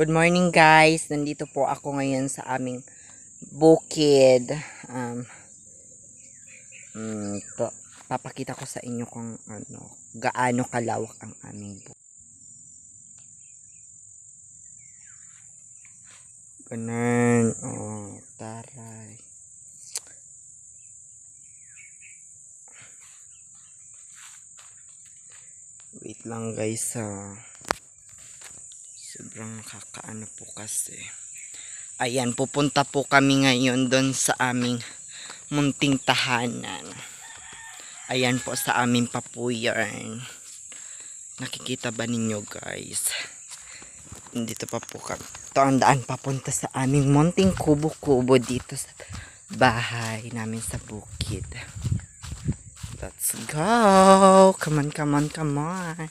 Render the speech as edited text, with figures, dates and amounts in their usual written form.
Good morning guys, nandito po ako ngayon sa aming bukid. Papakita ko sa inyo kung gaano kalawak ang aming bukid. Ganun, taray. Wait lang guys, sobrang nakakaano po kasi. Ayan, pupunta po kami ngayon doon sa aming munting tahanan. Ayan po sa aming papuyan. Nakikita ba ninyo guys? Dito pa po kami. Ito ang daan papunta sa aming munting kubo-kubo dito sa bahay namin sa bukid. Let's go! Come on, come on, come on!